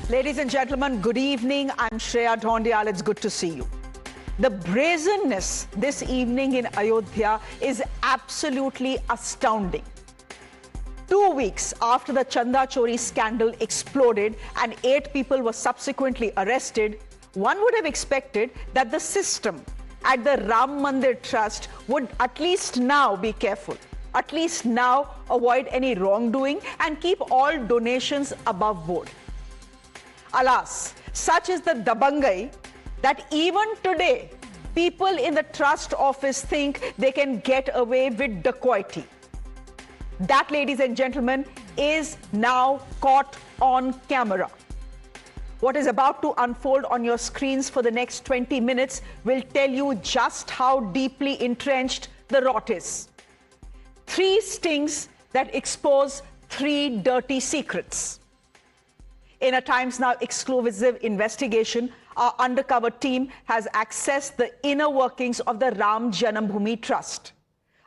Ladies and gentlemen, good evening. I'm Shreya Dhondial. It's good to see you. The brazenness this evening in Ayodhya is absolutely astounding. 2 weeks after the Chanda Chori scandal exploded and 8 people were subsequently arrested, one would have expected that the system at the Ram Mandir Trust would at least now be careful, at least now avoid any wrongdoing and keep all donations above board. Alas, such is the dabangai that even today, people in the trust office think they can get away with dacoity. That, ladies and gentlemen, is now caught on camera. What is about to unfold on your screens for the next 20 minutes will tell you just how deeply entrenched the rot is. 3 stings that expose 3 dirty secrets. In a Times Now exclusive investigation, our undercover team has accessed the inner workings of the Ram Janambhoomi Trust.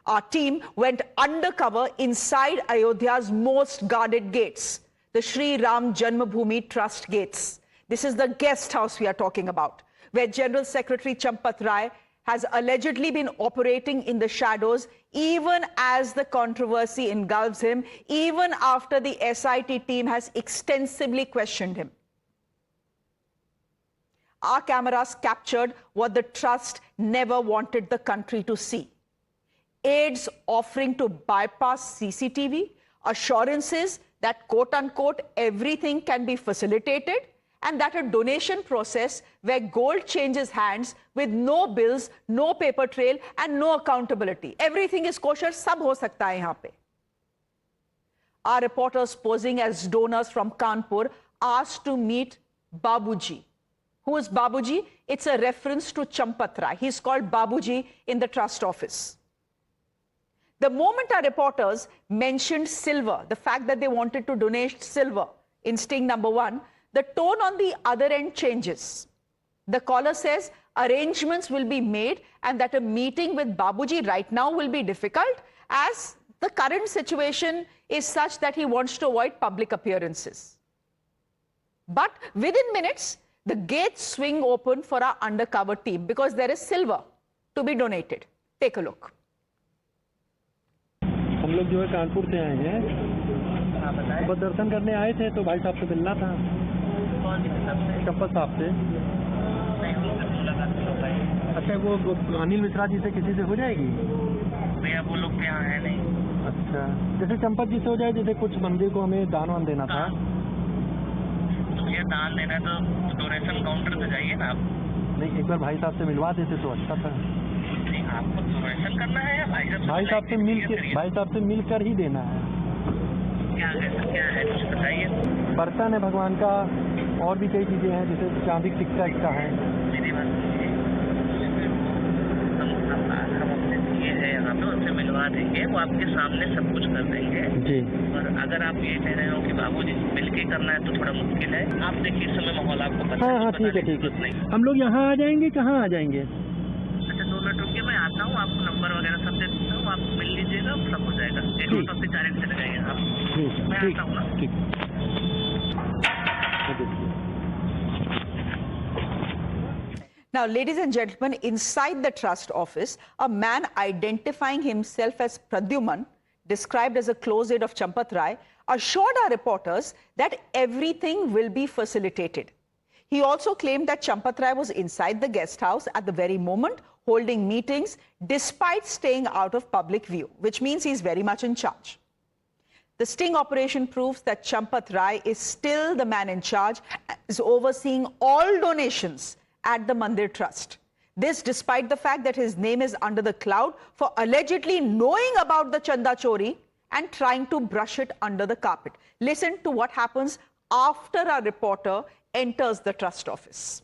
Our team went undercover inside Ayodhya's most guarded gates, the Shri Ram Janmabhoomi Trust gates. This is the guest house we are talking about, where General Secretary Champat Rai has allegedly been operating in the shadows even as the controversy engulfs him, even after the SIT team has extensively questioned him. Our cameras captured what the trust never wanted the country to see. Aides offering to bypass CCTV, assurances that quote-unquote everything can be facilitated, and that a donation process where gold changes hands with no bills, no paper trail and no accountability. Everything is kosher, sab ho sakta hai yahan pe. Our reporters posing as donors from Kanpur asked to meet Babuji. Who is Babuji? It's a reference to Champat Rai. He's called Babuji in the trust office. The moment our reporters mentioned silver, the fact that they wanted to donate silver in sting number 1, the tone on the other end changes. The caller says arrangements will be made and that a meeting with Babuji right now will be difficult as the current situation is such that he wants to avoid public appearances. But within minutes, the gates swing open for our undercover team because there is silver to be donated. Take a look. हम लोग जो है कानपुर से आए हैं, बस दर्शन करने आए थे तो भाई साहब से मिलना था, चप्पल साहब से। अच्छा, वो अनिल मिश्रा जी से किसी से हो जाएगी? भैया वो लोग के यहाँ है नहीं। अच्छा, जैसे चंपत जी से हो जाए, जैसे कुछ मंदिर को हमें दान वान देना था। तो भैया दान देना है तो डोनेशन काउंटर पे जाइए ना आप। नहीं, एक बार भाई साहब से मिलवा देते तो अच्छा था। नहीं, आपको डोनेशन करना है या भाई साहब से मिलकर ही देना है। क्या है कुछ बताइए। बर्तन है भगवान का, और भी कई चीजें हैं जैसे चांदी टिक्का है। मेरी बात हम अपने दिए है यहाँ पे, उनसे मिलवा देंगे, वो आपके सामने सब कुछ कर देंगे जी। और अगर आप ये कह रहे हो कि बाबूजी मिलके करना है तो थोड़ा मुश्किल है। आप देखिए इस समय माहौल आपको पता है। हाँ, ठीक है। हम लोग यहाँ आ जाएंगे, कहाँ आ जाएंगे? अच्छा, 2 मिनट रुकिए, मैं आता हूँ, आपको नंबर वगैरह सब दे देता हूँ, आप मिल लीजिएगा, सब हो जाएगा। एक ऑटो से डायरेक्ट चले जाइए आप। मैं आता हूँ ना। Now, ladies and gentlemen, inside the trust office, a man identifying himself as Pradyuman, described as a close aide of Champat Rai, assured our reporters that everything will be facilitated. He also claimed that Champat Rai was inside the guest house at the very moment, holding meetings, despite staying out of public view, which means he's very much in charge. The sting operation proves that Champat Rai is still the man in charge, is overseeing all donations at the Mandir Trust. This despite the fact that his name is under the cloud for allegedly knowing about the Chanda Chori and trying to brush it under the carpet. Listen to what happens after our reporter enters the trust office.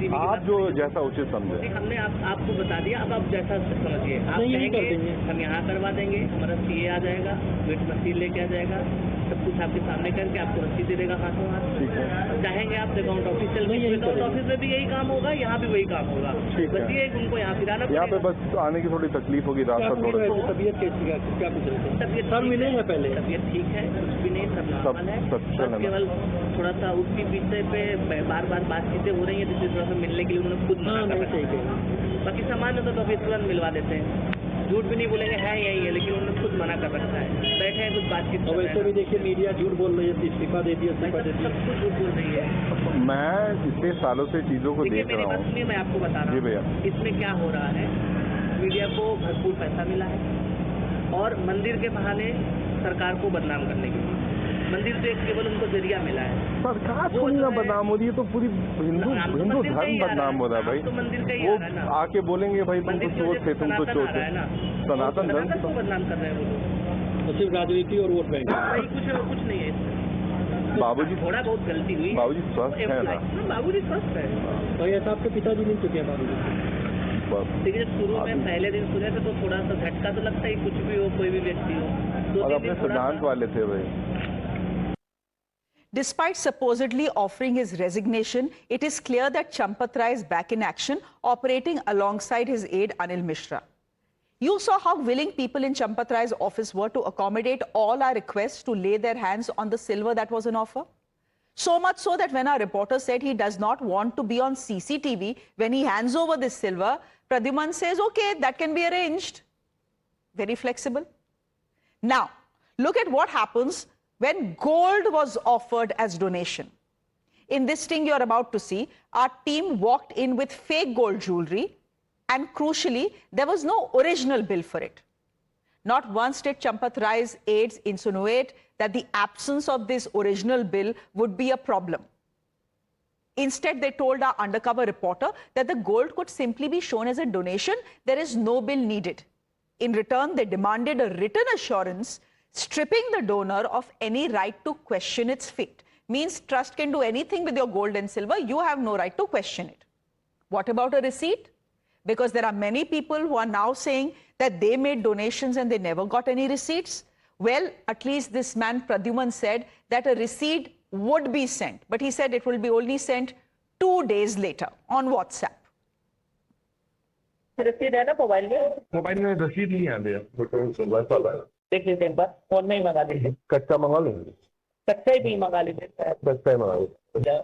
आप जो जैसा उचित समझे। हमने आपको बता दिया, अब आप जैसा समझिए। आप कहेंगे हम यहाँ करवा देंगे, हमारा सीए आ जाएगा, वेट मशीन लेके आ जाएगा, सब कुछ आपके सामने करके आपको रसीद दे देगा हाथों हाथ। ठीक है। अब चाहेंगे आप अकाउंट ऑफिस चल नहीं, यही अकाउंट करेंगे। ऑफिस में भी यही काम होगा, यहाँ भी वही काम होगा। ठीक है। बस ये है कि उनको यहाँ फिराना यहाँ पे पड़ेगा। बस आने की थोड़ी तकलीफ होगी, क्या रास्ता पूछ रहे थोड़ा थे? तबीयत कैसी है? क्या पूछ रहे थे? तबीयत सर ठीक मिले है। हैं पहले? तबीयत ठीक है, कुछ भी नहीं, सब नॉर्मल है। सब चल बस रहा है। केवल थोड़ा सा उसकी पीछे पे बार बार बातचीतें हो रही है, जिससे थोड़ा सा मिलने के लिए उन्होंने खुद मना कर रखा ठीक है। है। बाकी सामान्य तो ऑफिस तुरंत मिलवा देते हैं, झूठ भी नहीं बोलेंगे है यही है, लेकिन उन्होंने खुद मना कर रखा है। बैठे हैं कुछ बातचीत और कर रहे वैसे भी हैं। देखिए मीडिया झूठ बोल रही है, इस्तीफा दे दिया, इस्तीफा दे दिया। सब कुछ झूठ बोल रही है। मैं इतने सालों से चीजों को देखिए देख मेरी रहा बात हूँ। सुनिए, मैं आपको बता रहा जी हूँ भैया। इसमें क्या हो रहा है। मीडिया को भरपूर पैसा मिला है और मंदिर के बहाने सरकार को बदनाम करने के लिए। मंदिर से केवल उनको जरिया मिला है। सरकार वो थोड़ी जो ना है- बदनाम हो रही है, तो पूरी हिंदू नाम तो हिंदू मंदिर का धर्म ही आ रहा है। बदनाम हो रहा है भाई। नाम तो मंदिर का ही वो आ रहा है ना। आके बोलेंगे भाई तुम मंदिर तो की चोर वजह थे, से तुम तो सनातन चोर आ रहा है थे। ना। सनातन धर्म सनातन को बदनाम कर रहे हैं वो लोग। तो सिर्फ राजनीति और वोट बैंक। भाई कुछ नहीं है इसमें। बाबूजी थोड़ा बहुत गलती हुई। बाबूजी स्वस्थ है ना? बाबूजी स्वस्थ है। और ऐसा आपके पिताजी मिल चुके हैं बाबू? देखिए जब शुरू में पहले दिन सुने थे तो थोड़ा सा झटका तो लगता है, कुछ भी हो कोई भी व्यक्ति हो। और अपने सिद्धांत वाले थे भाई। Despite supposedly offering his resignation, it is clear that Champat Rai is back in action, operating alongside his aide Anil Mishra. You saw how willing people in Champat Rai's office were to accommodate all our requests to lay their hands on the silver that was on offer. So much so that when our reporter said he does not want to be on CCTV when he hands over this silver, Pradyuman says, okay, that can be arranged. Very flexible. Now, look at what happens when gold was offered as donation. In this sting you're about to see, our team walked in with fake gold jewelry, and crucially, there was no original bill for it. Not once did Champat Rai's aides insinuate that the absence of this original bill would be a problem. Instead, they told our undercover reporter that the gold could simply be shown as a donation. There is no bill needed. In return, they demanded a written assurance, stripping the donor of any right to question its fate. Means trust can do anything with your gold and silver. You have no right to question it. What about a receipt? Because there are many people who are now saying that they made donations and they never got any receipts. Well, at least this man Pradyuman said that a receipt would be sent, but he said it will be only sent 2 days later on WhatsApp. रसीद है ना mobile में? Mobile में रसीद नहीं आ रहा। देख लीजिए एक बार, फोन में ही मंगा लीजिए। कच्चा मंगा लेंगे। कच्चा ही भी मंगा लीजिए। कच्चा ही मंगा लेंगे।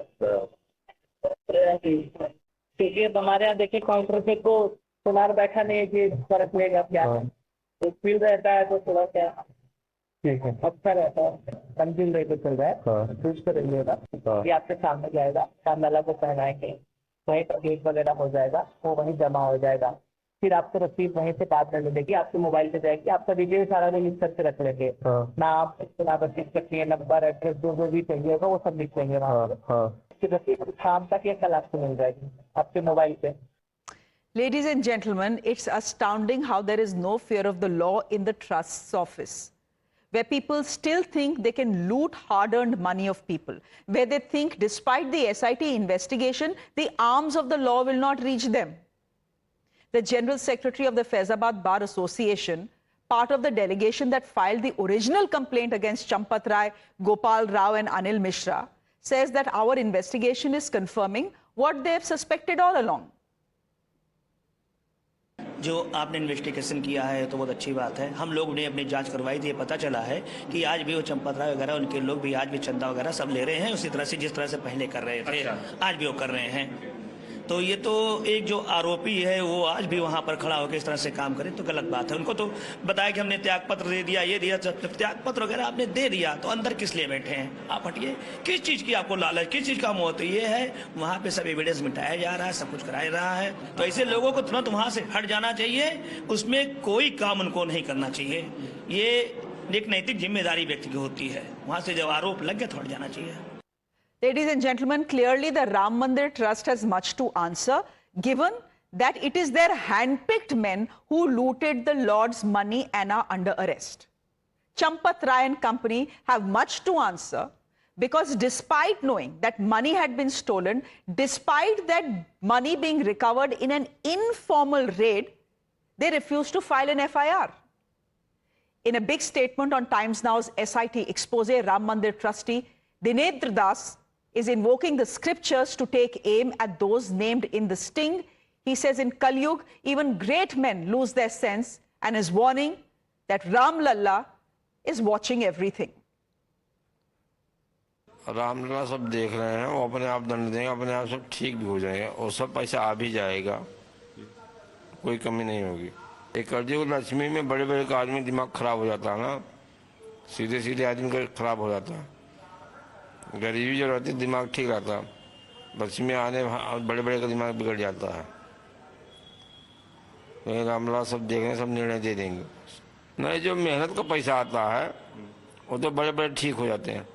क्योंकि अब हमारे यहाँ देखिए काउंटर पे को सुनार बैठा नहीं है कि फर्क लेगा क्या। तो फील रहता है तो थोड़ा क्या ठीक है। अच्छा रहता है। कंज्यूम रेट चल रहा है, चूज करेंगे ये आपके सामने जाएगा, कांदाला को पहनाएंगे, वहीं पर गेट वगैरह हो जाएगा, वो वहीं जमा हो जाएगा। फिर आपको रसीद वहीं से बाद में मिलेगी, आपके मोबाइल पे जाएगी, आपका डिटेल सारा रिलीज करके रख लेंगे। नाम, रसीद कटिए, नंबर, एड्रेस, जो भी चाहिए होगा वो सब लिख लेंगे वहाँ पे। रसीद शाम तक या कल आपको मिल जाएगी आपके मोबाइल पे। Ladies and gentlemen, it's astounding how there is no fear of the law in the trust's office, where people still think they can loot hard-earned money of people, where they think despite the SIT investigation, the arms of the law will not reach them. The General Secretary of the Faizabad Bar Association, part of the delegation that filed the original complaint against Champat Rai, Gopal Rao and Anil Mishra, says that our investigation is confirming what they have suspected all along. जो आपने investigation किया है तो बहुत अच्छी बात है। हम लोग ने अपनी जांच करवाई थी, ये पता चला है कि आज भी वो चंपत राय वगैरह उनके लोग भी आज भी चंदा वगैरह सब ले रहे हैं उसी तरह से जिस तरह से पहले कर रहे थे। आज भी वो कर रहे हैं। तो ये तो एक जो आरोपी है वो आज भी वहाँ पर खड़ा होकर इस तरह से काम करे तो गलत बात है। उनको तो बताया कि हमने त्याग पत्र दे दिया, ये दिया, त्याग पत्र वगैरह आपने दे दिया तो अंदर किस लिए बैठे हैं आप? हटिए, किस चीज़ की आपको लालच, किस चीज़ का मोह? तो ये है वहाँ पे सब एविडेंस मिटाया जा रहा है, सब कुछ कराया रहा है। तो ऐसे लोगों को तुरंत वहाँ से हट जाना चाहिए, उसमें कोई काम उनको नहीं करना चाहिए। ये एक नैतिक जिम्मेदारी व्यक्ति की होती है। वहाँ से जब आरोप लग गया तो हट जाना चाहिए। Ladies and gentlemen, clearly the Ram Mandir Trust has much to answer, given that it is their handpicked men who looted the Lord's money and are under arrest. Champat Rai and company have much to answer because despite knowing that money had been stolen, despite that money being recovered in an informal raid, they refused to file an FIR. In a big statement on Times Now's SIT expose, Ram Mandir trustee Dinendra Das is invoking the scriptures to take aim at those named in the sting. He says in Kali Yuga, even great men lose their sense, and is warning that Ram Lalla is watching everything. Ramlala सब देख रहे हैं, वो अपने आप दंड देंगे, अपने आप सब ठीक भी हो जाएगा और सब पैसा आ भी जाएगा, कोई कमी नहीं होगी। एक कलयुग लक्ष्मी में बड़े बड़े का आदमी दिमाग खराब हो जाता है ना, सीधे सीधे आदमी का खराब हो जाता है। गरीबी जो रहती दिमाग ठीक रहता, लक्ष्मी आने बड़े बड़े का दिमाग बिगड़ जाता है। तो रामलला सब देख रहे हैं, सब निर्णय दे देंगे। नहीं, जो मेहनत का पैसा आता है वो तो बड़े बड़े ठीक हो जाते हैं,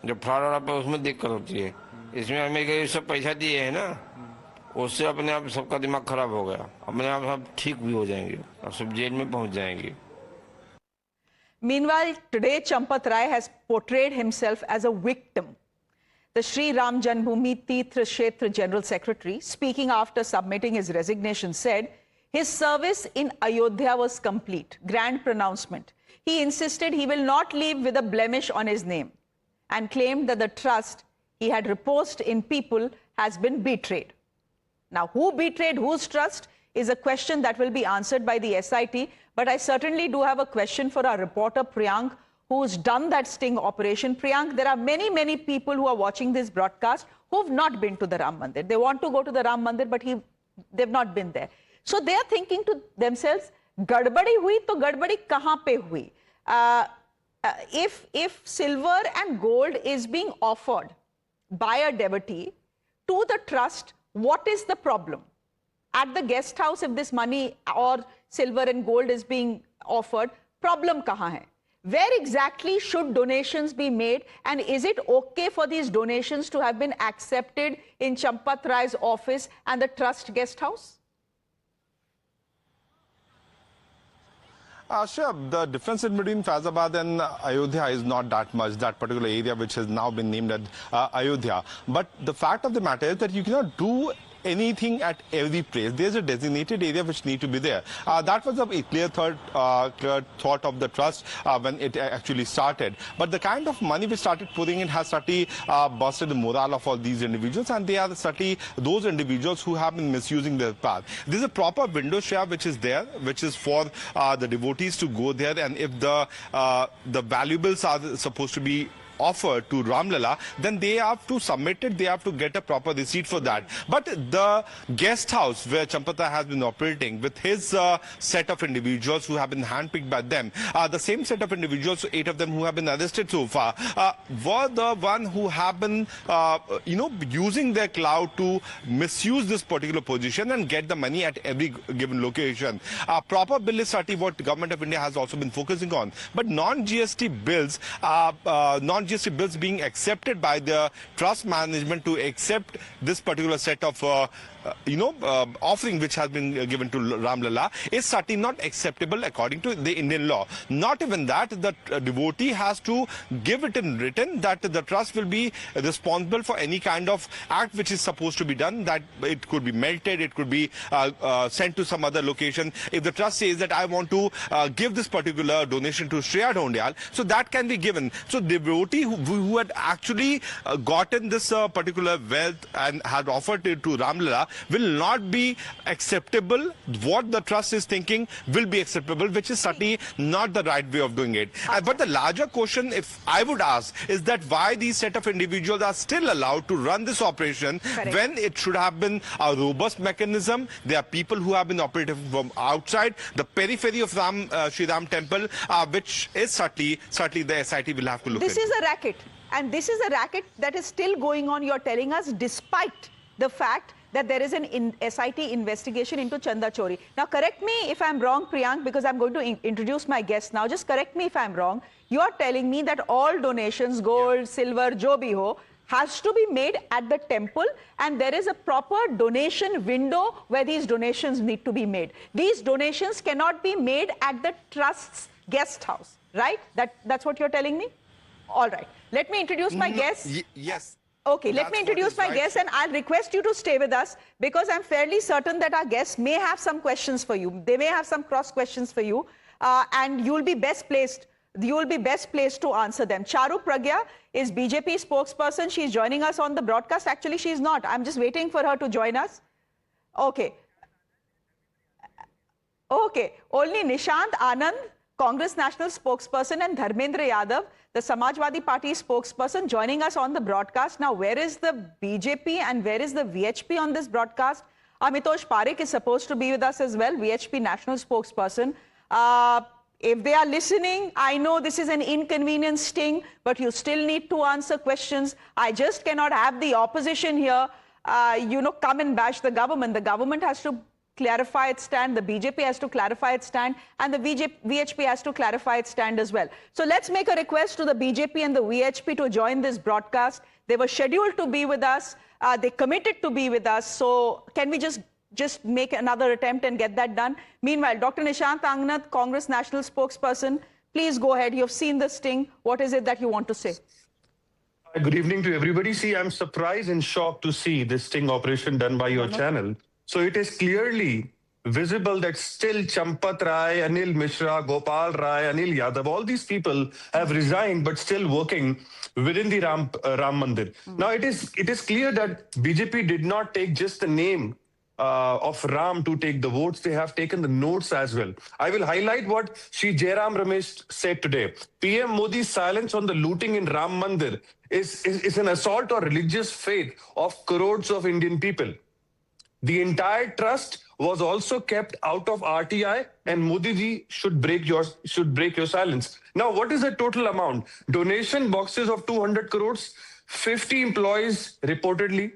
जो फ्रॉड वाला पे उसमें दिक्कत होती है। इसमें अमेरिका ये सब पैसा दिए है ना, उससे अपने आप सबका दिमाग खराब हो गया, अपने आप सब ठीक भी हो जाएंगे और सब जेल में पहुंच जाएंगे। Meanwhile, today Champat Rai has portrayed himself as a victim. The Sri Ram Janmabhoomi Tirth Kshetra General Secretary, speaking after submitting his resignation, said his service in Ayodhya was complete. Grand pronouncement. He insisted he will not leave with a blemish on his name and claimed that the trust he had reposed in people has been betrayed. Now, who betrayed whose trust is a question that will be answered by the SIT, but I certainly do have a question for our reporter Priyank, who's done that sting operation. Priyank, there are many, many people who are watching this broadcast who've not been to the Ram Mandir. They want to go to the Ram Mandir, but they've not been there. So they are thinking to themselves, gadbadi hui to gadbadi kahan pe hui? If silver and gold is being offered by a devotee to the trust, what is the problem? At the guest house, if this money or silver and gold is being offered, problem kahan hai? Where exactly should donations be made, and is it okay for these donations to have been accepted in Champat Rai's office and the trust guest house? Sure, the difference in between Faizabad and Ayodhya is not that much, that particular area which has now been named as Ayodhya. But the fact of the matter is that you cannot do anything at every place. There's a designated area which need to be there. That was a clear thought of the trust when it actually started. But the kind of money we started putting in has certainly busted the morale of all these individuals, and they are certainly those individuals who have been misusing their path. There's a proper window share which is there, which is for the devotees to go there, and if the valuables are supposed to be offered to Ramlala, then they have to submit it, they have to get a proper receipt for that. But the guest house where Champat Rai has been operating with his set of individuals who have been handpicked by them, the same set of individuals, 8 of them who have been arrested so far, were the one who have been, using their clout to misuse this particular position and get the money at every given location. Proper bill is certainly what the government of India has also been focusing on. But non-GST bills, non-GST bills being accepted by the trust management to accept this particular set of offering which has been given to Ramlala is certainly not acceptable according to the Indian law. Not even that, the devotee has to give it in written that the trust will be responsible for any kind of act which is supposed to be done, that it could be melted, it could be sent to some other location. If the trust says that I want to give this particular donation to Shreya Dhondial, so that can be given. So the devotee who had actually gotten this particular wealth and had offered it to Ramlala will not be acceptable. What the trust is thinking will be acceptable, which is certainly not the right way of doing it. But the larger question, if I would ask, is that why these set of individuals are still allowed to run this operation when it should have been a robust mechanism. There are people who have been operating from outside the periphery of Sri Ram temple, which is certainly the SIT will have to look at. This is a racket, and this is a racket that is still going on, you're telling us, despite the fact that there is an SIT investigation into Chanda Chori. Now, correct me if I'm wrong, Priyank, because I'm going to introduce my guest now. Just correct me if I'm wrong. You are telling me that all donations, gold, silver, jo bhi ho, has to be made at the temple, and there is a proper donation window where these donations need to be made. These donations cannot be made at the trust's guest house, right? That's what you're telling me? All right. Let me introduce my guest. Yes. Okay, let me introduce my guest, and I'll request you to stay with us because I'm fairly certain that our guests may have some questions for you. They may have some cross questions for you. and you'll be best placed. You will be best placed to answer them. Charu Pragya is BJP spokesperson. She's joining us on the broadcast. Actually, she's not. I'm just waiting for her to join us. Okay. Okay. Only Nishant Anand, Congress National spokesperson, and Dharmendra Yadav, the Samajwadi Party spokesperson, joining us on the broadcast. Now, where is the BJP and where is the VHP on this broadcast? Amitosh Parekh is supposed to be with us as well, VHP national spokesperson. If they are listening, I know this is an inconvenient sting, but you still need to answer questions. I just cannot have the opposition here, come and bash the government. The government has to clarify its stand, the BJP has to clarify its stand, and the VHP has to clarify its stand as well. So let's make a request to the BJP and the VHP to join this broadcast. They were scheduled to be with us. They committed to be with us. So can we just make another attempt and get that done? Meanwhile, Dr. Nishant Anand, Congress National spokesperson, please go ahead. You've seen the sting. What is it that you want to say? Good evening to everybody. See, I'm surprised and shocked to see this sting operation done by your channel. So it is clearly visible that still Champat Rai, Anil Mishra, Gopal Rai, Anil Yadav, all these people have resigned but still working within the Ram Mandir. Now it is clear that BJP did not take just the name of Ram to take the votes. They have taken the notes as well. I will highlight what Shri Jairam Ramesh said today. PM Modi's silence on the looting in Ram Mandir is an assault on religious faith of crores of Indian people. The entire trust was also kept out of RTI, and Modi ji should break your silence. Now, what is the total amount? Donation boxes of 200 crores, 50 employees reportedly,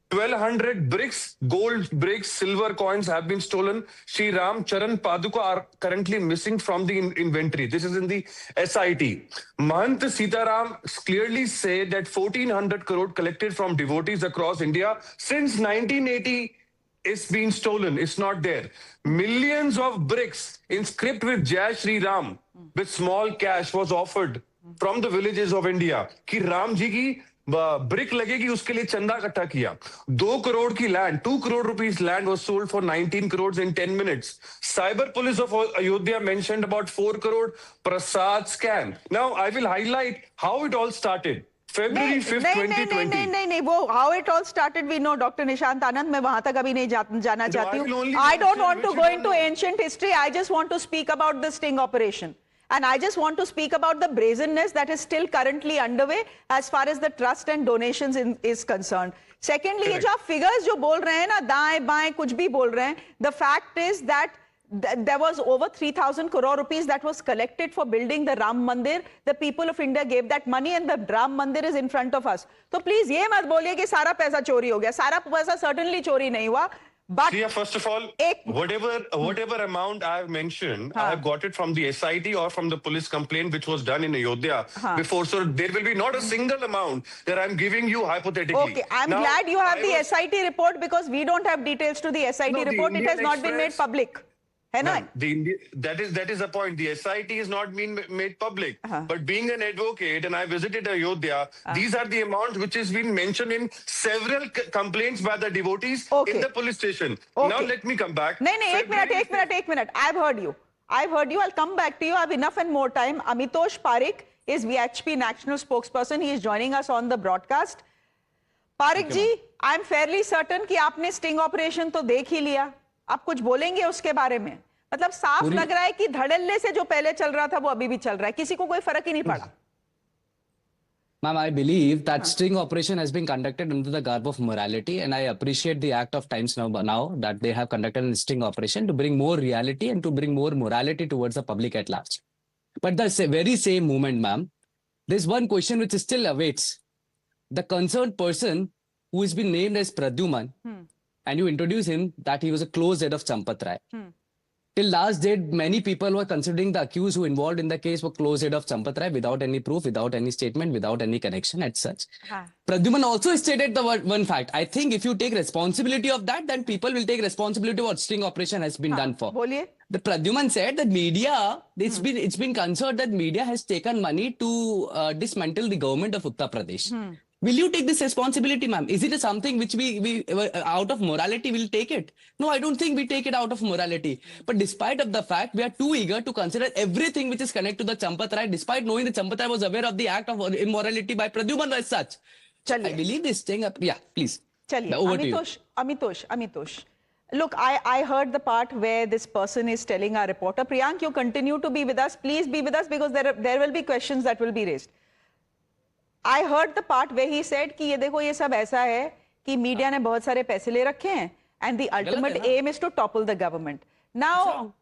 1,200 bricks, gold bricks, silver coins have been stolen. Shri Ram Charan Paduka are currently missing from the inventory. This is in the SIT. Mahant Sitaram clearly said that 1,400 crore collected from devotees across India since 1980 is being stolen. It's not there. Millions of bricks inscribed with Jai Shri Ram with small cash was offered from the villages of India. कि राम जी की brick लगेगी उसके लिए चंदा इकट्ठा किया. 2 crore की land, 2 crore rupees land was sold for 19 crores in 10 minutes. Cyber police of Ayodhya mentioned about 4 crore Prasad scam. Now I will highlight how it all started. February 5th, 2020. नहीं, वो how it all started we know, Dr. Nishant Anand. मैं वहां तक अभी नहीं जाना चाहती हूँ. I don't want to go into ancient history. I just want to speak about the sting operation. And I just want to speak about the brazenness that is still currently underway as far as the trust and donations is concerned. Secondly, ये जो आप figures जो बोल रहे हैं ना, दाएं बाएं कुछ भी बोल रहे हैं, the fact is that there was over 3,000 crore rupees that was collected for building the Ram Mandir. The people of India gave that money and the Ram Mandir is in front of us. So please ये मत बोलिए कि सारा पैसा चोरी हो गया. सारा पैसा certainly चोरी नहीं हुआ. But yeah, first of all, whatever amount I have mentioned, I have got it from the SIT or from the police complaint which was done in Ayodhya before. So there will be not a single amount that I'm giving you hypothetically. Okay, I'm glad you have the SIT report because we don't have details to the SIT report. It has not been made public. That is the point. The SIT is not being made public. But being an advocate, and I visited Ayodhya, these are the amounts which has been mentioned in several complaints by the devotees in the police station. Now let me come back. No, एक minute. I've heard you. I'll come back to you. I have enough and more time. Amitosh Parekh is VHP national spokesperson. He is joining us on the broadcast. Parekh ji, I'm fairly certain कि आपने sting operation तो देख ही लिया. आप कुछ बोलेंगे उसके बारे में? मतलब साफ लग रहा है कि धड़ल्ले से जो पहले चल रहा था वो अभी भी चल रहा है. किसी को कोई फर्क ही नहीं पड़ा. Ma'am, I believe that sting operation has been conducted under the garb of morality, and I appreciate the act of Times now that they have conducted a sting operation to bring more reality and to bring more morality towards the public at large. But the very same moment, ma'am, there's one question which still awaits. The concerned person who has been named as Pradyuman, and you introduce him that he was a close head of Champat Rai. Till last date, many people were considering the accused who involved in the case were close head of Champat Rai without any proof, without any statement, without any connection as such. Pradyuman also stated the one fact. I think if you take responsibility of that, then people will take responsibility of what sting operation has been done for. The Pradyuman said that media, it's been concerned that media has taken money to dismantle the government of Uttar Pradesh. Will you take this responsibility, ma'am? Is it something which we out of morality will take it? No, I don't think we take it out of morality. But despite of the fact, we are too eager to consider everything which is connected to the Champat Rai, despite knowing that Champat Rai was aware of the act of immorality by Pradyuman as such. Chaliye. I believe this thing up. Yeah, please. Chaliye, Over to you. Amitosh. Look, I heard the part where this person is telling our reporter, Priyank, you continue to be with us. Please be with us because there will be questions that will be raised. I heard the part where he said कि ये देखो ये सब ऐसा है कि media ने बहुत सारे पैसे ले रखे हैं and the ultimate aim is to topple the government. Now,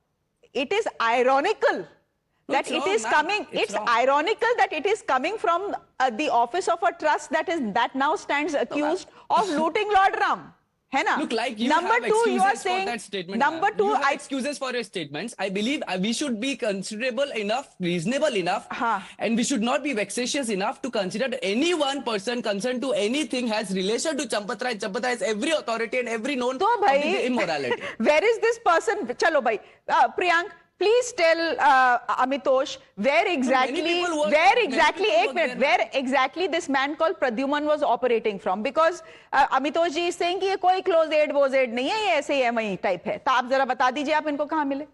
it is ironical that it is coming. It's ironical that it is coming from the office of a trust that now stands accused of looting Lord Ram. है ना? Look, like you number have two, you are excuses for saying. that statement. Number two, you have excuses for your statements. I believe we should be considerable enough, reasonable enough, and we should not be vexatious enough to consider that any one person concerned to anything has relation to Champat Rai. Champat Rai has every authority and every known तो भाई, immorality. Where is this person? चलो भाई, Priyank, please tell Amitosh where exactly this man called Pradyuman was operating from, because Amitosh ji is saying कि ये कोई close aid वो aid नहीं है, ये ऐसे ही MI type है. तो आप जरा बता दीजिए आप इनको कहाँ मिले?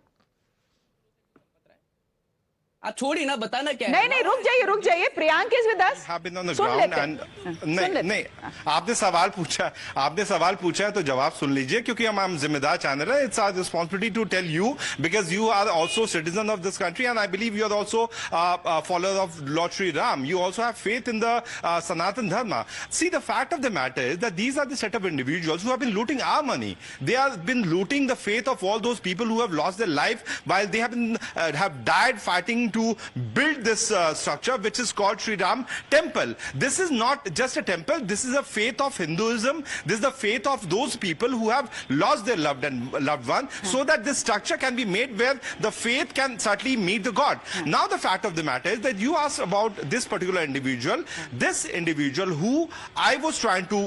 आप छोड़ी ना, बताना क्या है? नहीं रुक जाइए प्रियांक इज विद अस. सुन लेते हैं. नहीं आपने सवाल पूछा है तो जवाब सुन लीजिए, क्योंकि हम जिम्मेदार चैनल है. It's our responsibility to tell you because you are also citizen of this country and I believe you are also follower of lord Shri Ram. You also have faith in the Sanatan Dharma. See, the fact of the matter is that these are the set of individuals who have been looting our money. They have been looting the faith of all those people who have lost their life while they have died fighting to build this structure which is called Sri Ram Temple. This is not just a temple. This is a faith of Hinduism. This is the faith of those people who have lost their loved one, so that this structure can be made where the faith can certainly meet the God. Now the fact of the matter is that you asked about this particular individual. This individual who I was trying to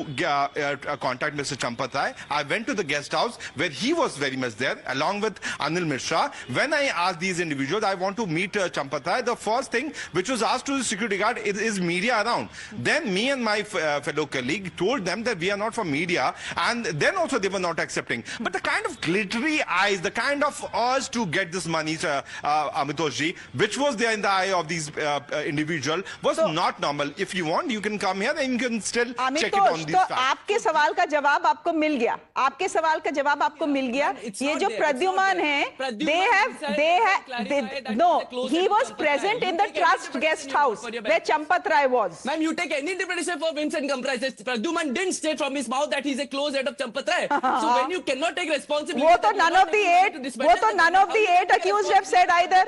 contact Mr. Champat Rai. I went to the guest house where he was very much there along with Anil Mishra. When I asked these individuals, I want to meet Champat Rai, the first thing which was asked to the security guard is media around. Then me and my fellow colleague told them that we are not from media, and then also they were not accepting. But the kind of glittery eyes, the kind of urge to get this money, Amitosh ji, which was there in the eye of these individual was not normal. If you want, you can come here and you can still check it on these facts. आपके सवाल का जवाब आपको मिल गया. आपके सवाल का जवाब आपको मिल गया. ये जो प्रद्युमन है, he was present in the trust guest house where Champat Rai was. Ma'am, you take any interpretation for whims and caprices. Pradyuman didn't state from his mouth that he's a close head of Champat Rai. So when you cannot take responsibility, वो तो none of the eight accused have said either.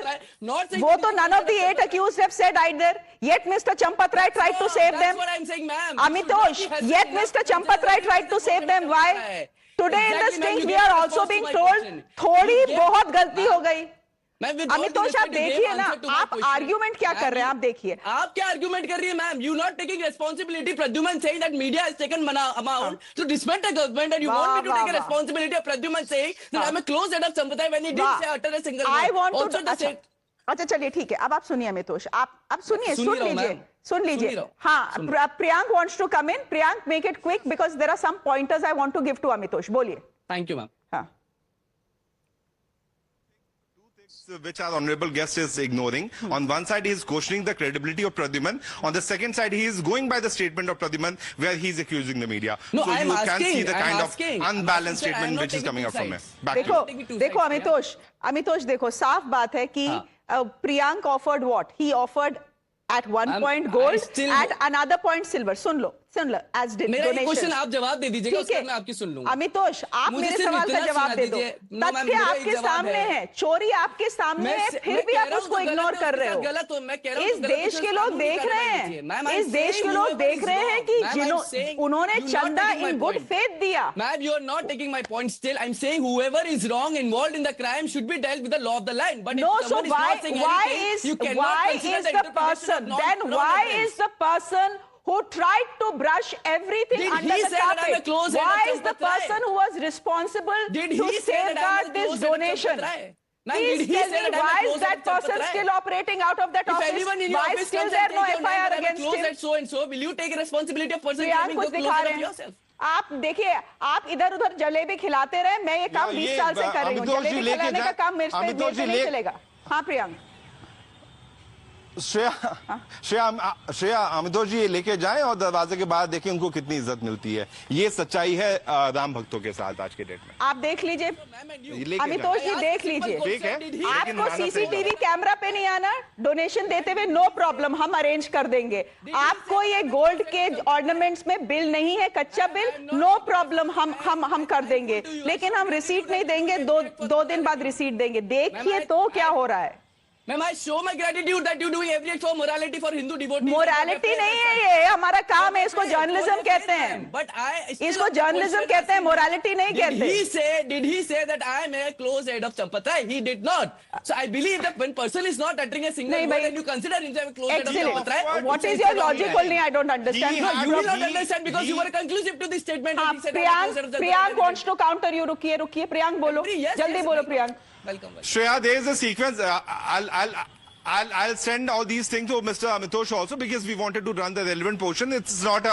वो तो none of the 8 accused have said either. Yet Mr. Champat Rai tried to save them. That's what I'm saying, ma'am. Amitosh, yet Mr. Champat Rai tried to save them. Why? Today in the sting we are also being told थोड़ी बहुत गलती हो गई. अमितोष आप देखिए ना, आप argument क्या कर रहे हैं, आप देखिए. आप क्या आर्ग्यूमेंट कर रही है ma'am? You not taking responsibility. Pradyuman saying that media has taken amount to dismantle government, and you want me to take a responsibility of Pradyuman saying that I'm a close head of Champat Rai when he didn't say utter a single word. I want to. अच्छा चलिए ठीक है, अब आप सुनिए अमितोष, आप सुनिए, सुन लीजिए. हाँ, Priyank wants to come in. Priyank, make it quick because there are some pointers I want to give to Amitosh. बोलिए. Thank you, ma'am. हाँ. Which our honorable guest is ignoring. On one side, he is questioning the credibility of Pradyuman. On the second side, he is going by the statement of Pradyuman, where he is accusing the media. No, so you can see the kind of unbalanced statement which is coming up from him. देखो अमितोष देखो, साफ बात है कि Priyank offered what? He offered at one point gold, at another point silver. Soon low as did मेरा donation. Question आप जवाब दे दीजिएगा, उसके बाद मैं आपकी सुन लूंगा. अमितोष, आप मेरे सवाल का जवाब दे दो. तथ्य आपके सामने है, चोरी आपके सामने है, फिर भी आप उसको इग्नोर कर रहे हो. इस देश के लोग देख रहे हैं, इस देश के लोग देख रहे हैं कि उन्होंने चंदा इन गुड फेथ दिया. Ma'am, you are not taking my point still. I'm saying whoever is wrong involved in the crime should be dealt with the law of the land. But no, so why is the person, then why is the person who tried to brush everything under the carpet? Why is the person who was responsible to safeguard this donation? Ma'am, Please did he tell say me that I'm a why is close that at Champat person Rai? still operating out of that If office? anyone in your Why office still comes there and no take your name FIR that I'm a against close him? at so and so, will you take responsibility of person Priyank claiming कुछ go दिखा closer रहे of हैं yourself? आप देखिए, आप इधर उधर जलेबी खिलाते रहे, मैं ये काम 20 साल से कर रही हूँ, अमितोष जी जलेबी लेके खिलाने का जाए- काम मेरे अमितोष जी से नहीं ले- चलेगा। हाँ प्रियांक, श्रेया अमितोष जी ये लेके जाएं और दरवाजे के बाहर देखें उनको कितनी इज्जत मिलती है। ये सच्चाई है राम भक्तों के साथ आज के डेट में। आप देख लीजिए, ये लेके अमितोष जी जाएं। देख लीजिए, ठीक है, आपको सीसीटीवी कैमरा पे नहीं आना, डोनेशन देते हुए नो प्रॉब्लम, हम अरेंज कर देंगे। आपको ये गोल्ड के ऑर्नामेंट्स में बिल नहीं है, कच्चा बिल, नो प्रॉब्लम, हम कर देंगे, लेकिन हम रिसीट नहीं देंगे, दो दिन बाद रिसीट देंगे। देखिए तो क्या हो रहा है। Ma'am, I show my gratitude that you doing everything for morality for Hindu devotees. Morality नहीं है ये, हमारा काम है, इसको जर्नलिज्म कहते हैं, But I still इसको जर्नलिज्म कहते हैं, मोरालिटी नहीं कहते। Did he say that I am a close head of Champat Rai? He did not. So I believe that when person is not uttering a single नहीं word भाई, and you consider himself a close head of Excellent. Champat Rai. What is your logic only? I don't understand. He No, had you a- will not he- understand because you he- were conclusive to this statement. हाँ, and he said, I am a close head of Champat Rai. Priyank wants to counter you. रुकिए, प्रियांक बोलो, Yes, जल्दी yes, बोलो welcome. Priyank. Welcome. Shreya, there is a sequence. I'll send all these things to Mr. Amitosh also because we wanted to run the relevant portion. It's not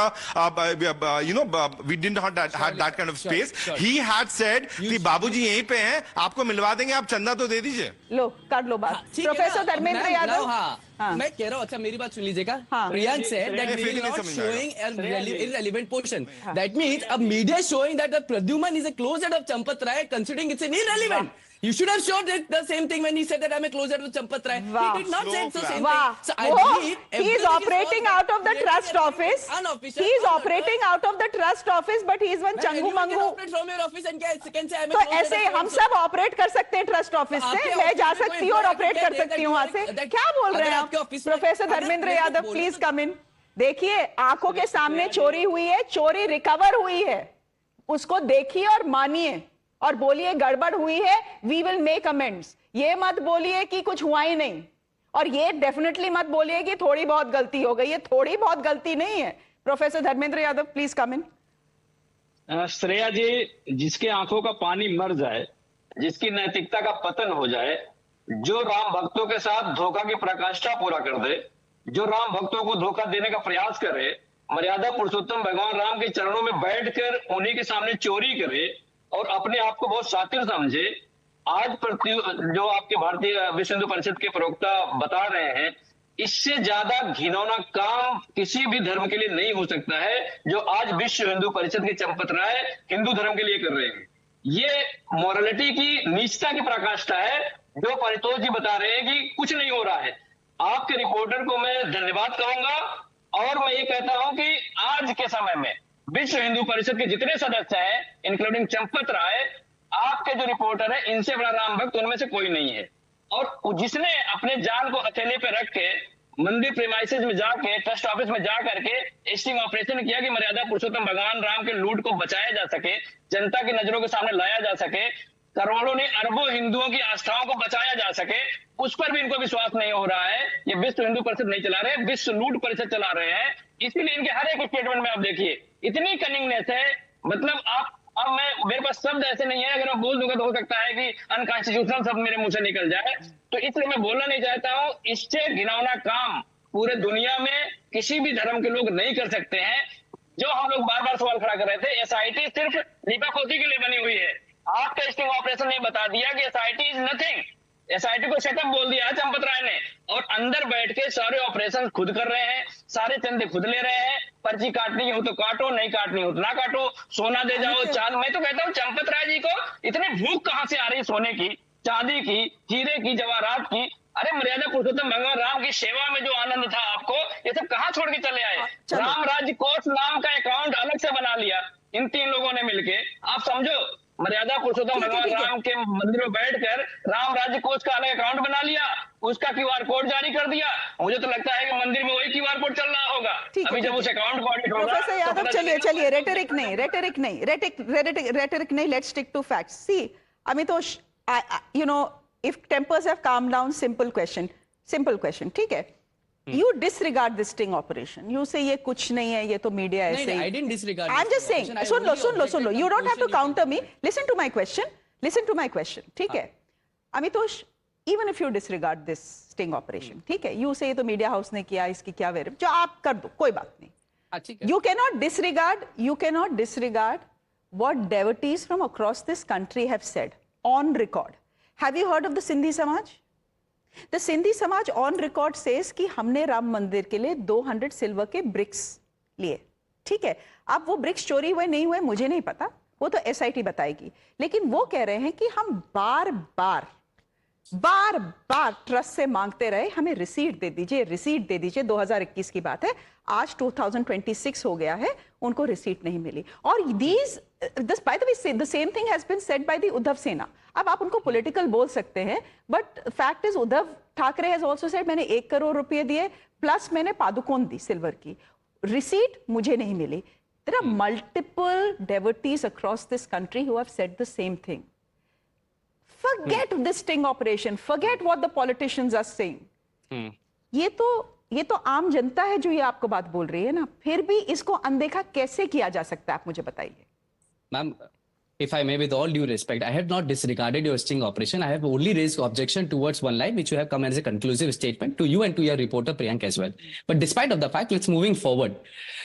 we didn't have that kind of space. sure. He had said कि बाबूजी यहीं पे हैं, आपको मिलवा देंगे, आप चंदा तो दे दीजिए। लो कर लो बात। ठीक है प्रोफेसर ना? धर्मेंद्र Ma'am, यादव, now, हाँ, हाँ। मैं कह रहा हूँ, अच्छा मेरी बात सुन लीजिएगा। हाँ। प्रियांक said that फिर we भी will नहीं not समझ showing a irrelevant portion. That means a media showing that the Pradyuman is a close head of Champat Rai, considering it's an irrelevant. You should have showed the same thing when he said that I'm a close head of Champat Rai. Wow. He did not say the same वाह, thing. So I वो believe he is everything operating false, out of the creating trust a office. unofficial- He is operating out of the trust office, but he is one Ma'am, Changu anyone can Mangu. operate from your office and can say I'm a तो close head ऐसे of हम so-and-so. सब operate कर सकते हैं trust office से, आपके मैं जा ऑफिस में सकती हूँ और कोई ऑपरेट कर employee सकती हूँ वहां से। that- क्या बोल रहे अगर हैं आपके आप? ऑफिस में- प्रोफेसर अगर धर्मेंद्र मैं तो यादव, बोल प्लीज रहा कम इन। देखिए, आंखों के सामने चोरी हुई है, चोरी रिकवर हुई है, उसको देखिए और मानिए और बोलिए गड़बड़ हुई है, वी विल मेक अमेंड्स। ये मत बोलिए कि कुछ हुआ ही नहीं, और ये डेफिनेटली मत बोलिए कि थोड़ी बहुत गलती हो गई है, थोड़ी बहुत गलती नहीं है। Professor Dharmendra Yadav, please come in. Shreya ji, जिसके आंखों का पानी मर जाए, जिसकी नैतिकता का पतन हो जाए, जो राम भक्तों के साथ धोखा की प्रकाष्ठा पूरा कर दे, जो राम भक्तों को धोखा देने का प्रयास करे, मर्यादा पुरुषोत्तम भगवान राम के चरणों में बैठकर उन्हीं के सामने चोरी करे और अपने आप को बहुत शातिर समझे, आज जो आपके भारतीय विश्व हिंदू परिषद के प्रवक्ता बता रहे हैं, इससे ज्यादा घिनौना काम किसी भी धर्म के लिए नहीं हो सकता है जो आज विश्व हिंदू परिषद के चंपत राय हिंदू धर्म के लिए कर रहे हैं। ये मोरालिटी की नीचता की प्रकाष्ठा है जो परितोष जी बता रहे हैं कि कुछ नहीं हो रहा है। आपके रिपोर्टर को मैं धन्यवाद कहूंगा और मैं ये कहता हूं कि आज के समय में विश्व हिंदू परिषद के जितने सदस्य हैं इंक्लूडिंग चंपत राय, आपके जो रिपोर्टर है इनसे बड़ा राम भक्त उनमें से कोई नहीं है। और जिसने अपने जान को हथेली पे रख के मंदिर प्रेमाइसेस में जाके ट्रस्ट ऑफिस में जा करके स्टिंग ऑपरेशन किया कि मर्यादा पुरुषोत्तम भगवान राम के लूट को बचाया जा सके, जनता की नजरों के सामने लाया जा सके, करोड़ों ने अरबों हिंदुओं की आस्थाओं को बचाया जा सके, उस पर भी इनको विश्वास नहीं हो रहा है। ये विश्व हिंदू परिषद नहीं चला रहे, विश्व लूट परिषद चला रहे हैं। इसीलिए इनके हर एक स्टेटमेंट में आप देखिए इतनी कनिंगनेस है, मतलब अब मेरे पास शब्द ऐसे नहीं है, अगर मैं बोल दूंगा तो हो सकता है कि अनकॉन्स्टिट्यूशनल शब्द मेरे मुंह से निकल जाए, तो इसलिए मैं बोलना नहीं चाहता हूं। इससे घिनौना काम पूरे दुनिया में किसी भी धर्म के लोग नहीं कर सकते हैं। जो हम लोग बार बार सवाल खड़ा कर रहे थे, एसआईटी सिर्फ लीपापोती के लिए बनी हुई है। आपका स्टिंग ऑपरेशन ने बता दिया कि एसआईटी इज नथिंग। एसआईटी को सेटअप बोल दिया है चंपत राय ने, और अंदर बैठ के सारे ऑपरेशन खुद कर रहे हैं, सारे चंदे खुद ले रहे हैं। पर्ची काटनी हो तो काटो, नहीं काटनी हो तो ना काटो, सोना दे जाओ, चांद। मैं तो कहता हूँ चंपत राय जी को इतनी भूख कहां से आ रही, सोने की, चांदी की, हीरे की, जवाहरात की। अरे मर्यादा पुरुषोत्तम भगवान राम की सेवा में जो आनंद था आपको, ये सब कहां छोड़ के चले आए? राम राज्य कोष नाम का अकाउंट अलग से बना लिया इन तीन लोगों ने मिलके। आप समझो, मर्यादा पुरुषोत्तम भगवान राम के मंदिर में बैठकर राम राज्य कोष का अलग अकाउंट बना लिया, उसका क्यूआर कोड जारी कर दिया। मुझे तो लगता है कि मंदिर में वही क्यूआर कोड चल रहा होगा। अभी जब उस अकाउंट को ऑडिट होगा प्रोफेसर यादव, चलिए रेटरिक नहीं, let's stick to facts. See Amitosh, you know, if tempers have calmed down, simple question, ठीक है? You disregard this sting operation. You say ये कुछ नहीं है, ये तो मीडिया ऐसे ही। I didn't disregard. I'm just saying. Soon low. You don't have to counter me. Listen to my question. ठीक है? Amitosh, even if you disregard this sting operation, ठीक है, you say तो मीडिया हाउस ने किया, इसकी क्या वेरिफ, जो आप कर दो, कोई बात नहीं. You cannot disregard what devotees from across this country have said on record. Have you heard of the Sindhi Samaj? The Sindhi Samaj on record says कि हमने राम मंदिर के लिए 200 सिल्वर के ब्रिक्स लिए. ठीक है, अब वो ब्रिक्स चोरी हुए नहीं हुए मुझे नहीं पता, वो तो एसआईटी बताएगी. लेकिन वो कह रहे हैं कि हम बार बार ट्रस्ट से मांगते रहे, हमें रिसीट दे दीजिए. 2021 की बात है, आज 2026 हो गया है, उनको रिसीट नहीं मिली. और by the way, the same thing has been said by the Uddhav सेना. अब आप उनको पॉलिटिकल बोल सकते हैं, but fact is Uddhav Thackeray has also said मैंने 1 करोड़ रुपए दिए, प्लस मैंने पादुकोण दी सिल्वर की, रिसीट मुझे नहीं मिली. There are multiple devotees across this country who have said the same thing. Forget this sting operation. Forget what the politicians are saying. ये तो आम जनता है जो ये आपको बात बोल रही है ना. फिर भी इसको अनदेखा कैसे किया जा सकता है, आप मुझे बताइए. Ma'am, if I may, with all due respect, I have not disregarded your sting operation. I have only raised objection towards one line, which you have come as a conclusive statement to you and to your reporter Priyank as well. But despite of the fact, let's moving forward.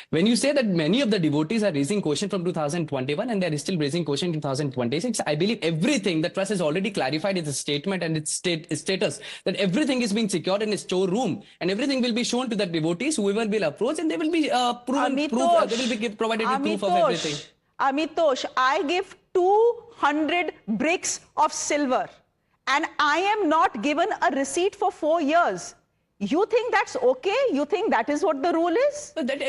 When you say that many of the devotees are raising question from 2021 and they are still raising question in 2026, I believe everything the trust has already clarified its statement and its status, that everything is being secured in a storeroom and everything will be shown to the devotees, whoever will approach, and they will be they will be provided with proof of everything. Amitosh, I give 200 bricks of silver and I am not given a receipt for 4 years. You think that's okay? You think that is what the rule is?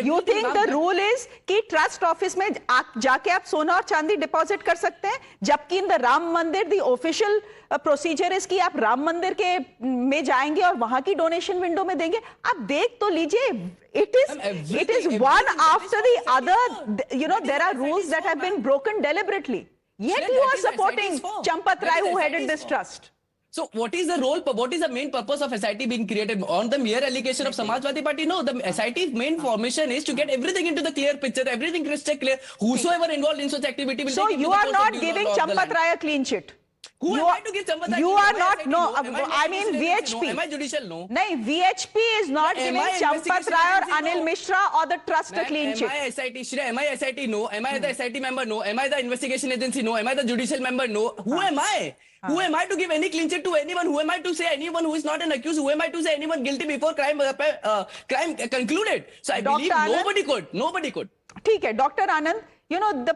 You think the rule is कि trust office में जाके आप सोना और चांदी deposit कर सकते हैं, जबकि इन द राम मंदिर द ऑफिशियल प्रोसीजर इज कि आप राम मंदिर के में जाएंगे और वहां की डोनेशन विंडो में देंगे. आप देख तो लीजिए. It is one after the other. You know, there are rules that have been broken deliberately. Yet you are supporting Champat Rai, who headed this trust. So what is the role, what is the main purpose of SIT being created? On the mere allegation of Samajwadi Party? No, the SIT's main formation is to get everything into the clear picture, everything crystal clear. Whosoever involved in such activity will So take you are not giving Champat Rai a clean sheet. Who am I to give Champat Rai? You are not, no, I mean VHP. Am I judicial? No. No, VHP is not giving Champat Rai or Anil Mishra or the trust a clean sheet. Am I SIT? Shreya, am I SIT? No. Am I the SIT member? No. Am I the investigation agency? No. Am I the judicial member? No. Who am I? Who am I to give any clean sheet to anyone? Who am I to say anyone who is not an accused? Who am I to say anyone guilty before crime concluded? So I believe nobody could. Nobody could. ठीक है, Dr. Anand. You know, the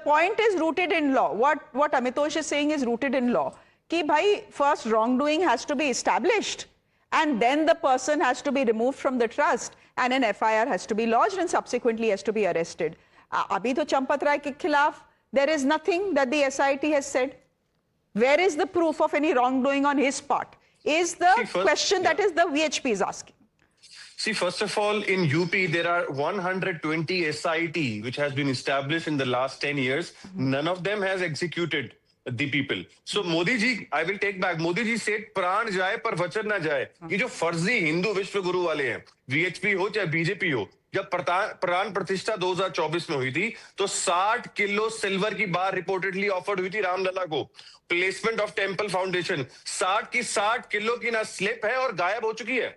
point is rooted in law. What Amitosh is saying is rooted in law. कि भाई first wrongdoing has to be established and then the person has to be removed from the trust and an FIR has to be lodged and subsequently has to be arrested. अभी तो चंपत राय के खिलाफ there is nothing that the SIT has said. Where is the proof of any wrongdoing on his part? Is the question that is the VHP is asking. See, first of all, in UP, there are 120 SIT, which has been established in the last 10 years. None of them has executed the people. So Modi ji, I will take back. Modi ji said, प्राण जाए पर वचन ना जाए. ये जो फर्जी हिंदू विश्व गुरु वाले हैं, VHP हो चाहे BJP हो, जब प्राण प्रतिष्ठा 2024 में हुई थी, तो 60 किलो सिल्वर की बार रिपोर्टेडली ऑफर्ड हुई थी रामलला को. प्लेसमेंट ऑफ टेम्पल फाउंडेशन 60 की 60 किलो की ना स्लिप है और गायब हो चुकी है.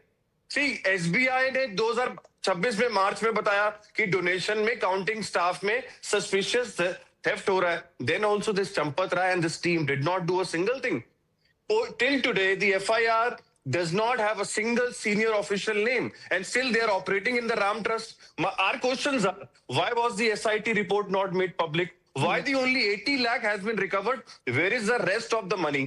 सी एसबीआई ने 2026 में मार्च में बताया कि डोनेशन में काउंटिंग स्टाफ में सस्पिशियस थेफ्ट हो रहा है. Then also this Champat Rai and this team did not do a single thing. Till today the FIR does not have a single senior official name and still they are operating in the Ram Trust. Our questions are, why was the SIT report not made public? Why the only 80 lakh has been recovered? Where is the rest of the money?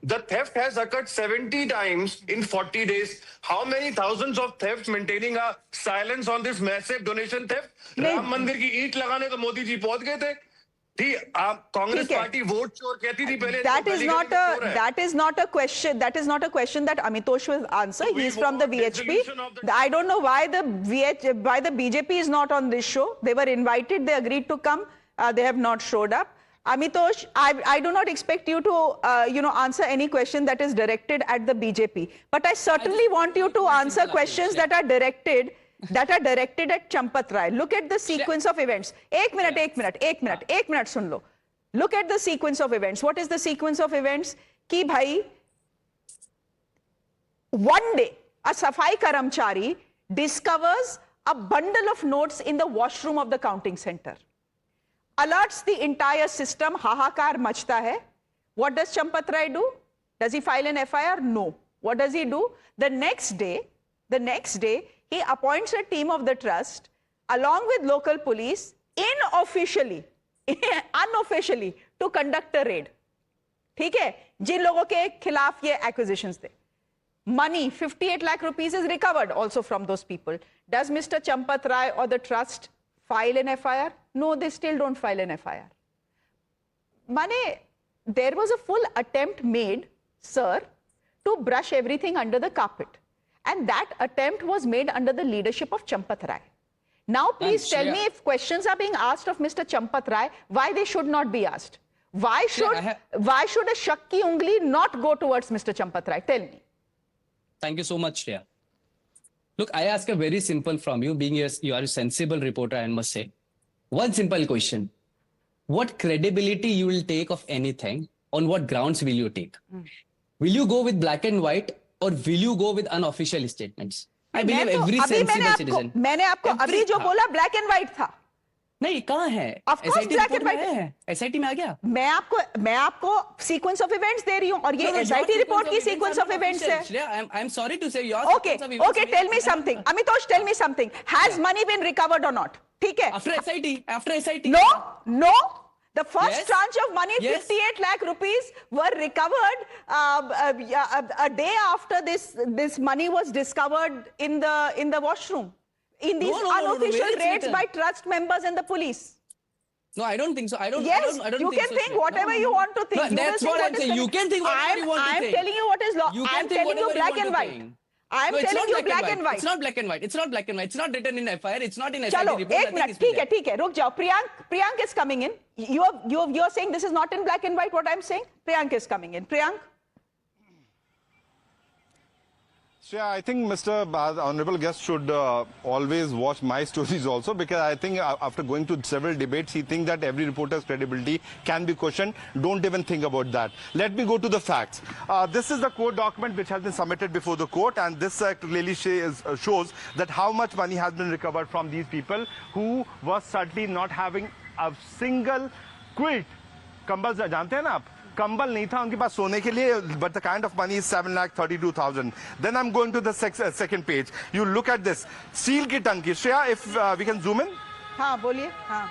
The theft has occurred 70 times in 40 days. How many thousands of thefts maintaining a silence on this massive donation theft? Ram Mandir की ईंट लगाने तो मोदी जी पहुंच गए थे. Congress party vote चोर कहती थी पहले. That is not a question. That is not a question that Amitosh will answer. He is from the VHP. I don't know why the BJP is not on this show. They were invited. They agreed to come. They have not showed up. Amitosh, I do not expect you to answer any question that is directed at the BJP. But I certainly want you to answer questions that are directed at Champat Rai. Look at the sequence of events. एक minute soon low. Look at the sequence of events. What is the sequence of events? कि भाई one day a safai karamchari discovers a bundle of notes in the washroom of the counting center, alerts the entire system, hahakar machta hai. What does Champat Rai do? Does he file an FIR? No. What does he do? The next day, he appoints a team of the trust along with local police unofficially to conduct a raid. ठीक है, जिन लोगों के खिलाफ ये accusations थे. Money, 58 lakh rupees is recovered also from those people. Does Mr. Champat Rai or the trust file an FIR? No, they still don't file an FIR. Mane, there was a full attempt made, sir, to brush everything under the carpet. And that attempt was made under the leadership of Champat Rai. Now, please tell me, if questions are being asked of Mr. Champat Rai, why they should not be asked? Why should a shakki ungli not go towards Mr. Champat Rai? Tell me. Thank you so much, Shreya. Look, I ask a very simple from you, being you are a sensible reporter, I must say. One simple question. What credibility you will take of anything? On what grounds will you take? Will you go with black and white or will you go with unofficial statements? I believe every sensible citizen. मैंने आपको अभी जो बोला black and white था. नहीं, कहाँ है? Of course black and white है. SIT में आ गया. मैं आपको sequence of events दे रही हूँ और ये SIT report की sequence of events है. I'm sorry to say your Okay, tell me something. Amitosh, tell me something. Has money been recovered or not? ठीक है. After SIT. No. The first tranche of money, 58 lakh rupees, were recovered a day after this money was discovered in the washroom. In these unofficial raids by trust members and the police. No, I don't think so. I don't you can think whatever you want to think. No, that's what I'm saying. You can think whatever you want to think. I'm telling you what is law. I'm telling you black and white. I'm telling you black and white. It's not black and white. It's not black and white. It's not written in FIR. It's not in SIT report. report. एक minute, ठीक है, रुक जाओ. Priyank is coming in. You're saying this is not in black and white, what I'm saying? Priyank is coming in. Priyank? Yeah, I think Mr. Honorable Guest should always watch my stories also, because I think after going to several debates, he thinks that every reporter's credibility can be questioned. Don't even think about that. Let me go to the facts. This is the court document which has been submitted before the court, and this clearly shows that how much money has been recovered from these people who was certainly not having a single quid. कंबल जानते हैं ना आप? कंबल नहीं था उनके पास सोने के लिए, but the kind of money is 7,32,000. Then I'm going to the second page. You look at this. Steel की टंकी. Shreya, if we can zoom in. हाँ, बोलिए. हाँ.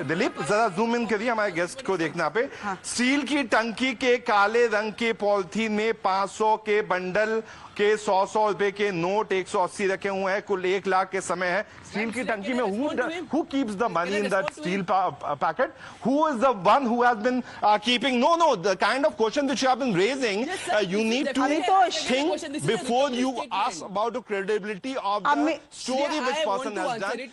दिलीप, जरा zoom in करिए हमारे गेस्ट को देखना पे. स्टील की टंकी के काले रंग के पॉलिथीन में 500 के बंडल के 100 रुपए के नोट 180 रखे हुए हैं. कुल 1 लाख के समय है. स्टील की टंकी में who keeps the money in that steel packet? Who is the one who has been keeping? No, the kind of question which you have been raising, you need to think before you ask about the credibility of the story which person has done.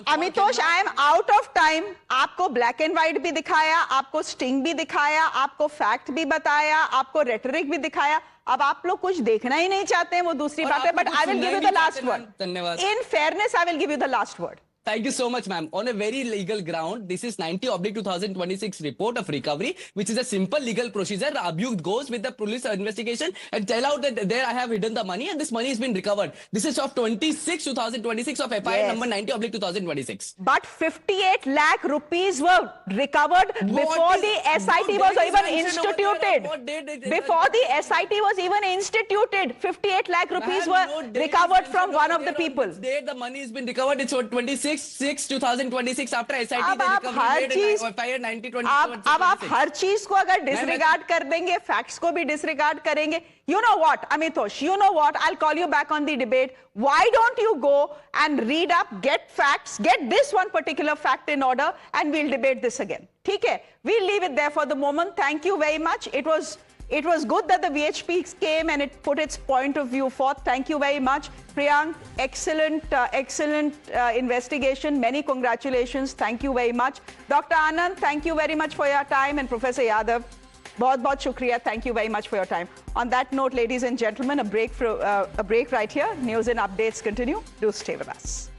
Amitosh, I am out of time. आपको black and white भी दिखाया, आपको sting भी दिखाया, आपको fact भी बताया, आपको rhetoric भी दिखाया. अब आप लोग कुछ देखना ही नहीं चाहते हैं, वो दूसरी बात है. But I will give you the last word. In fairness, I will give you the last word. Thank you so much, ma'am. On a very legal ground, this is 90/2026 report of recovery, which is a simple legal procedure. Abhyukt goes with the police investigation and tell out that there I have hidden the money and this money has been recovered. This is of 2026 of FIR number 90/2026. But 58 lakh rupees were recovered before the SIT was even instituted. Before the SIT was even instituted, 58 lakh rupees were recovered from one of the people. The money has been recovered. It's 26/6/2026 after SIT अब आप हर चीज को अगर disregard कर देंगे, facts को भी disregard करेंगे. You know what, Amitosh, you know what, I'll call you back on the debate. Why don't you go and read up, get facts, get this one particular fact in order, and we'll debate this again. ठीक है, we'll leave it there for the moment. Thank you very much. It was good that the VHP came and it put its point of view forth. Thank you very much. Priyank, excellent investigation. Many congratulations. Thank you very much. Dr. Anand, thank you very much for your time. And Professor Yadav, बहुत shukriya. Thank you very much for your time. On that note, ladies and gentlemen, a break right here. News and updates continue. Do stay with us.